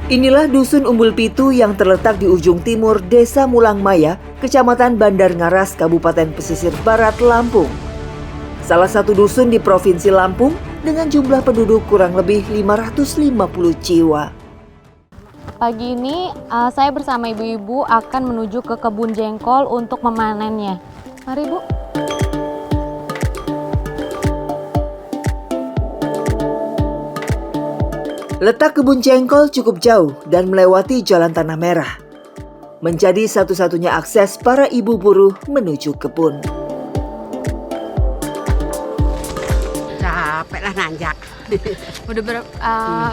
Inilah Dusun Umbul Pitu yang terletak di ujung timur Desa Mulangmaya, Kecamatan Bandar Ngaras, Kabupaten Pesisir Barat, Lampung. Salah satu dusun di Provinsi Lampung dengan jumlah penduduk kurang lebih 550 jiwa. Pagi ini saya bersama ibu-ibu akan menuju ke kebun jengkol untuk memanennya. Mari Bu. Letak kebun jengkol cukup jauh dan melewati jalan tanah merah. Menjadi satu-satunya akses para ibu buruh menuju kebun. Capek lah nanjak. Udah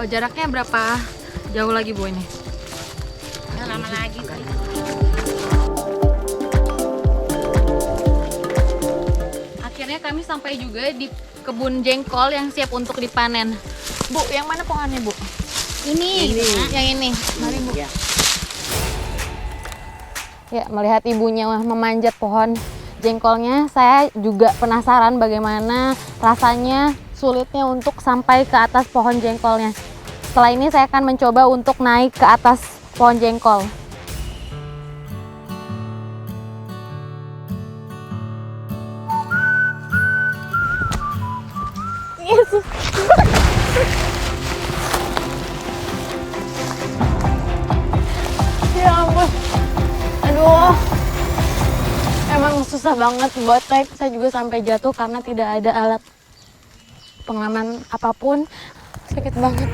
jaraknya berapa jauh lagi Bu ini? Lama lagi kali. Akhirnya kami sampai juga di kebun jengkol yang siap untuk dipanen. Bu, yang mana pohonnya Bu? Ini. Yang ini. Mari Bu. Ya, melihat ibunya memanjat pohon jengkolnya, saya juga penasaran bagaimana rasanya sulitnya untuk sampai ke atas pohon jengkolnya. Setelah ini saya akan mencoba untuk naik ke atas pohon jengkol. Yesus. Ya ampun. Aduh. Emang susah banget buat naik. Saya juga sampai jatuh karena tidak ada alat pengaman apapun. Sakit banget.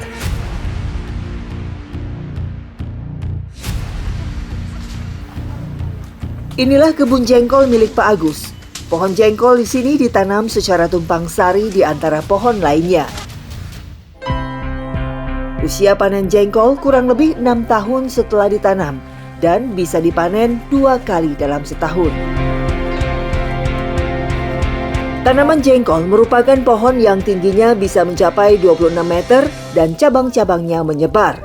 Inilah kebun jengkol milik Pak Agus. Pohon jengkol di sini ditanam secara tumpang sari di antara pohon lainnya. Usia panen jengkol kurang lebih 6 tahun setelah ditanam dan bisa dipanen 2 kali dalam setahun. Tanaman jengkol merupakan pohon yang tingginya bisa mencapai 26 meter dan cabang-cabangnya menyebar.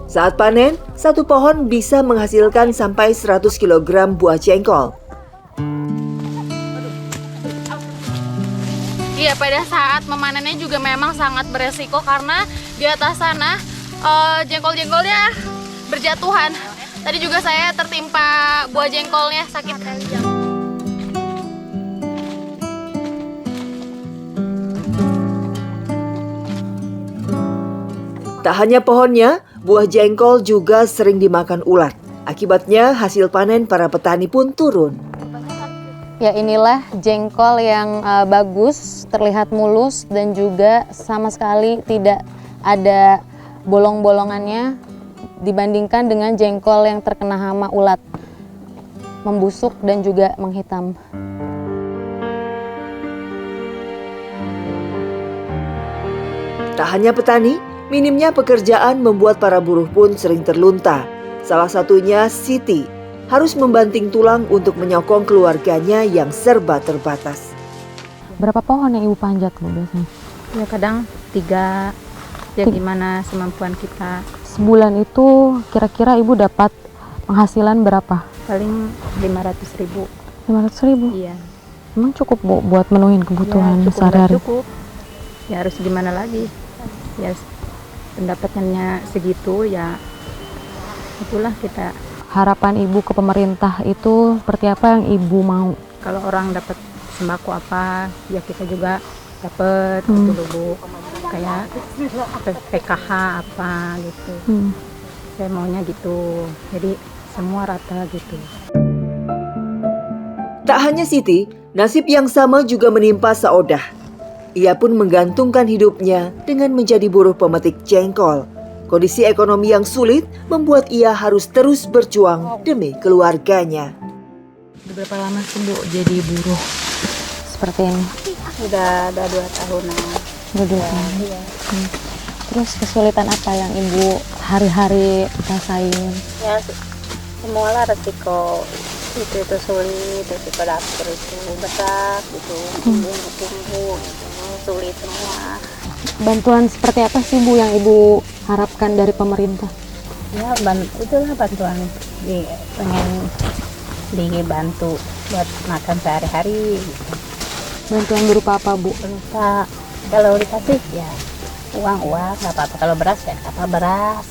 Saat panen, satu pohon bisa menghasilkan sampai 100 kg buah jengkol. Iya, pada saat memanennya juga memang sangat beresiko karena di atas sana jengkol-jengkolnya berjatuhan. Tadi juga saya tertimpa buah jengkolnya, sakit. Tak hanya pohonnya, buah jengkol juga sering dimakan ulat. Akibatnya hasil panen para petani pun turun. Ya, inilah jengkol yang bagus, terlihat mulus dan juga sama sekali tidak ada bolong-bolongannya dibandingkan dengan jengkol yang terkena hama ulat, membusuk dan juga menghitam. Tak hanya petani, minimnya pekerjaan membuat para buruh pun sering terlunta. Salah satunya Siti, harus membanting tulang untuk menyokong keluarganya yang serba terbatas. Berapa pohon yang Ibu panjat Bu biasanya? Ya kadang 3, ya gimana semampuan kita. Sebulan itu kira-kira Ibu dapat penghasilan berapa? Paling 500.000. 500.000? Iya. Emang cukup Bu buat menuhin kebutuhan Ya, sehari-hari? cukup. Ya harus gimana lagi. Ya pendapatannya segitu ya itulah kita. Harapan Ibu ke pemerintah itu seperti apa yang Ibu mau? Kalau orang dapat sembako apa, ya kita juga dapat gitu loh Bu. Kayak PKH apa gitu. Saya maunya gitu. Jadi semua rata gitu. Tak hanya Siti, nasib yang sama juga menimpa Saodah. Ia pun menggantungkan hidupnya dengan menjadi buruh pemetik jengkol. Kondisi ekonomi yang sulit membuat ia harus terus berjuang demi keluarganya. Berapa lama sih Bu jadi buruh seperti ini? Udah 2 tahunan. Udah 2 tahun. Iya. Terus kesulitan apa yang Ibu hari-hari rasain? Ya semua lah resiko itu sulit, resiko dapur itu berat gitu, tumbuh gitu, sulit semua. Bantuan seperti apa sih Bu yang Ibu harapkan dari pemerintah? Ya itulah bantuan, pengen dibantu buat makan sehari-hari gitu. Bantuan berupa apa Bu? Berupa kalau dikasih ya uang nggak apa-apa, kalau beras ya apa beras.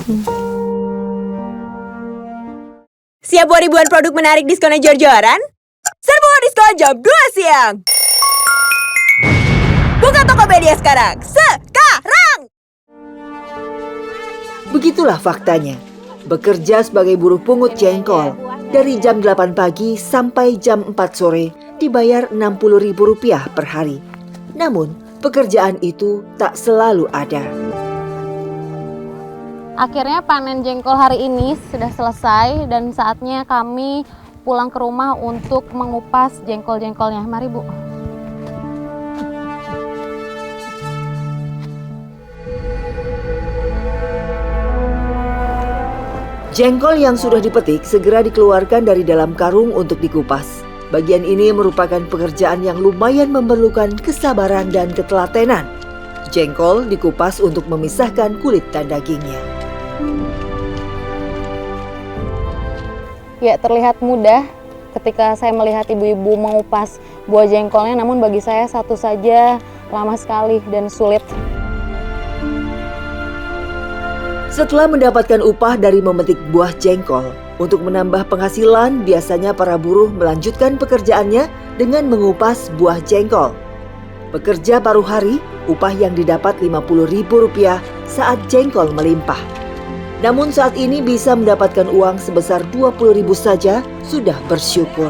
Siap buat ribuan produk menarik diskonnya jor-joran? Serbu diskon jam 2 siang. Buka Tokopedia sekarang. Sekarang! Begitulah faktanya. Bekerja sebagai buruh pungut jengkol dari jam 8 pagi sampai jam 4 sore dibayar Rp60.000 per hari. Namun, pekerjaan itu tak selalu ada. Akhirnya panen jengkol hari ini sudah selesai dan saatnya kami pulang ke rumah untuk mengupas jengkol-jengkolnya. Mari Bu. Jengkol yang sudah dipetik segera dikeluarkan dari dalam karung untuk dikupas. Bagian ini merupakan pekerjaan yang lumayan memerlukan kesabaran dan ketelatenan. Jengkol dikupas untuk memisahkan kulit dan dagingnya. Ya, terlihat mudah ketika saya melihat ibu-ibu mengupas buah jengkolnya, namun bagi saya satu saja lama sekali dan sulit. Setelah mendapatkan upah dari memetik buah jengkol, untuk menambah penghasilan biasanya para buruh melanjutkan pekerjaannya dengan mengupas buah jengkol. Bekerja paruh hari, upah yang didapat Rp50.000 saat jengkol melimpah. Namun saat ini bisa mendapatkan uang sebesar Rp20.000 saja sudah bersyukur.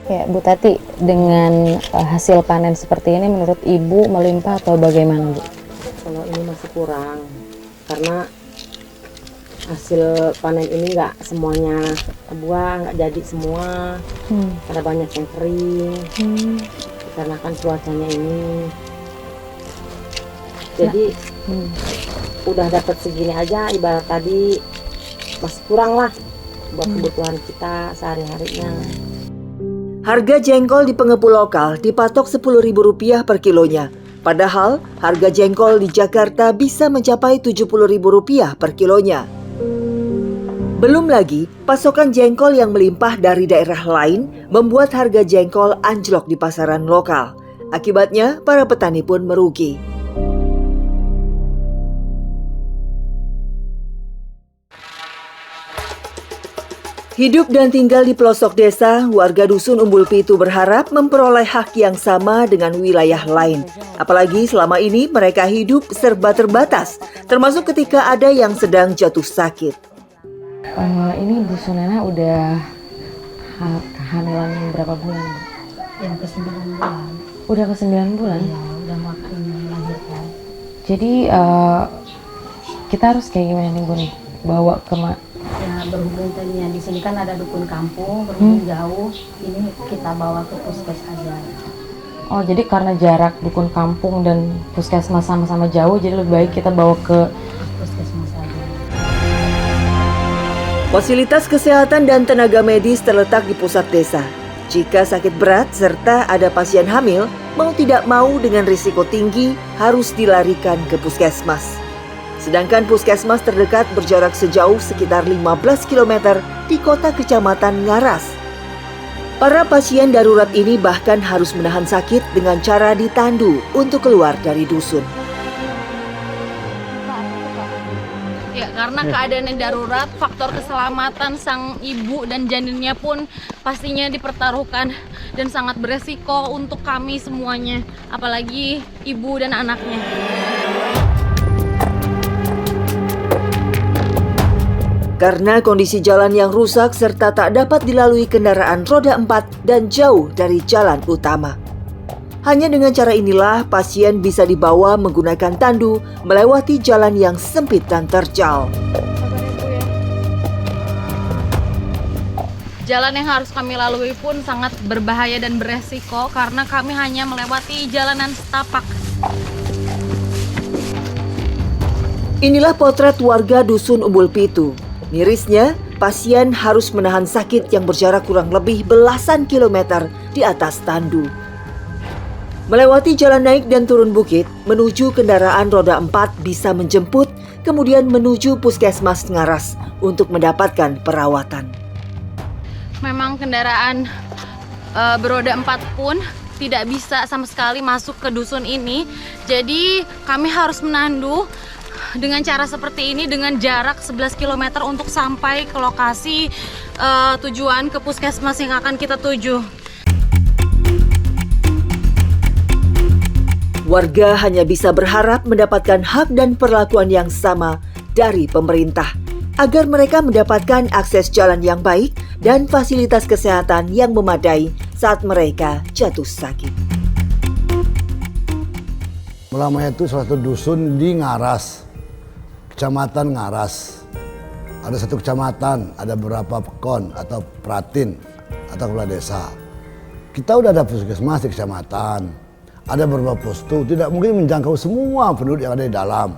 Ya, Bu Tati, dengan hasil panen seperti ini menurut Ibu melimpah atau bagaimana, Bu? Kalau ini masih kurang, karena hasil panen ini nggak semuanya buah, nggak jadi semua, karena banyak yang kering, karena kan cuacanya ini. Jadi udah dapat segini aja, ibarat tadi masih kurang lah buat kebutuhan kita sehari-harinya. Harga jengkol di pengepul lokal dipatok Rp10.000 per kilonya. Padahal harga jengkol di Jakarta bisa mencapai Rp70.000 per kilonya. Belum lagi, pasokan jengkol yang melimpah dari daerah lain membuat harga jengkol anjlok di pasaran lokal. Akibatnya, para petani pun merugi. Hidup dan tinggal di pelosok desa, warga Dusun Umbul Pitu berharap memperoleh hak yang sama dengan wilayah lain. Apalagi selama ini mereka hidup serba terbatas, termasuk ketika ada yang sedang jatuh sakit. Ini Bu Sunena udah kehamilan berapa bulan? Yang ke-9 bulan. Udah ke 9 bulan? Ya, udah makan melahirkan. Jadi kita harus kayak gimana nih Bu nih? Bawa ke Ya, berhubung tadinya di sini kan ada dukun kampung, berhubung jauh, ini kita bawa ke puskes aja. Oh, jadi karena jarak dukun kampung dan puskesmas sama-sama jauh, jadi lebih baik kita bawa ke Puskesmas aja. Fasilitas kesehatan dan tenaga medis terletak di pusat desa. Jika sakit berat serta ada pasien hamil, mau tidak mau dengan risiko tinggi harus dilarikan ke puskesmas. Sedangkan puskesmas terdekat berjarak sejauh sekitar 15 km di kota kecamatan Ngaras. Para pasien darurat ini bahkan harus menahan sakit dengan cara ditandu untuk keluar dari dusun. Ya, karena keadaannya darurat, faktor keselamatan sang ibu dan janinnya pun pastinya dipertaruhkan dan sangat beresiko untuk kami semuanya, apalagi ibu dan anaknya. Karena kondisi jalan yang rusak serta tak dapat dilalui kendaraan roda 4 dan jauh dari jalan utama. Hanya dengan cara inilah pasien bisa dibawa menggunakan tandu melewati jalan yang sempit dan terjal. Jalan yang harus kami lalui pun sangat berbahaya dan beresiko karena kami hanya melewati jalanan setapak. Inilah potret warga Dusun Umbul Pitu. Mirisnya, pasien harus menahan sakit yang berjarak kurang lebih belasan kilometer di atas tandu. Melewati jalan naik dan turun bukit, menuju kendaraan roda 4 bisa menjemput, kemudian menuju puskesmas Ngaras untuk mendapatkan perawatan. Memang kendaraan beroda 4 pun tidak bisa sama sekali masuk ke dusun ini. Jadi kami harus menandu dengan cara seperti ini, dengan jarak 11 km untuk sampai ke lokasi tujuan ke puskesmas yang akan kita tuju. Warga hanya bisa berharap mendapatkan hak dan perlakuan yang sama dari pemerintah agar mereka mendapatkan akses jalan yang baik dan fasilitas kesehatan yang memadai saat mereka jatuh sakit. Mulamaya itu salah satu dusun di Ngaras, kecamatan Ngaras. Ada satu kecamatan, ada beberapa pekon atau pratin atau kepala desa. Kita udah ada puskesmas di kecamatan, ada beberapa posko, tidak mungkin menjangkau semua penduduk yang ada di dalam.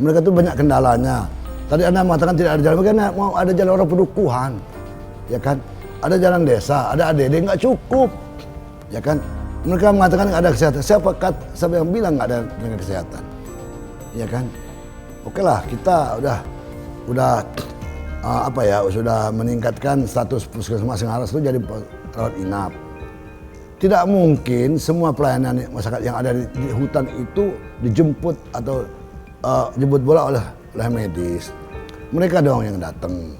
Mereka itu banyak kendalanya. Tadi Anda mengatakan tidak ada jalan, bagaimana mau ada jalan orang pedukuhan, ya kan? Ada jalan desa, ada ADD, nggak cukup, ya kan? Mereka mengatakan nggak ada kesehatan. Siapa yang bilang nggak ada dengan kesehatan, ya kan? Oke lah, kita sudah meningkatkan status puskesmas Ngaras itu jadi rawat inap. Tidak mungkin semua pelayanan masyarakat yang ada di hutan itu dijemput atau jemput bola oleh medis. Mereka dong yang datang.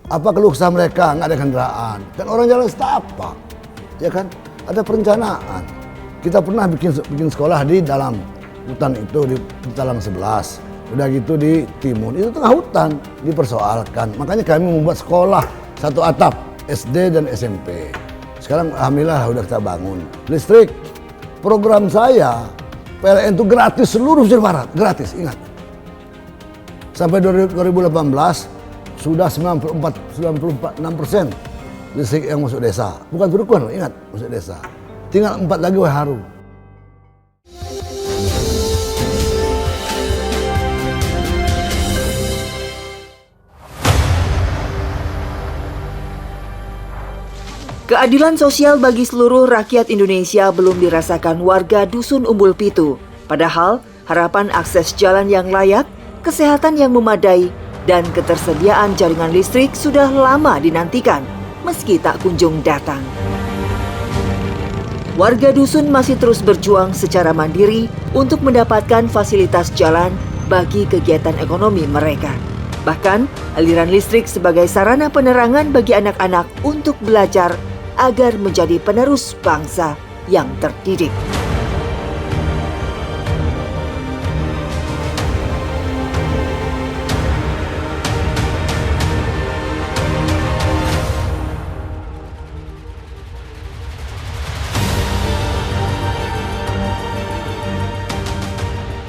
Apa keluh kesah mereka? Nggak ada kendaraan. Dan orang jalan setapak, ya kan? Ada perencanaan. Kita pernah bikin sekolah di dalam hutan itu di Talang 11. Udah gitu di Timun, itu tengah hutan dipersoalkan. Makanya kami membuat sekolah satu atap, SD dan SMP. Sekarang alhamdulillah udah kita bangun. Listrik, program saya PLN itu gratis seluruh pesisir barat, gratis, ingat. Sampai 2018 sudah 96% listrik yang masuk desa. Bukan pedukuhan, ingat, masuk desa. Tinggal 4 lagi Waiharu. Keadilan sosial bagi seluruh rakyat Indonesia belum dirasakan warga Dusun Umbul Pitu. Padahal harapan akses jalan yang layak, kesehatan yang memadai, dan ketersediaan jaringan listrik sudah lama dinantikan, meski tak kunjung datang. Warga dusun masih terus berjuang secara mandiri untuk mendapatkan fasilitas jalan bagi kegiatan ekonomi mereka. Bahkan, aliran listrik sebagai sarana penerangan bagi anak-anak untuk belajar agar menjadi penerus bangsa yang terdidik.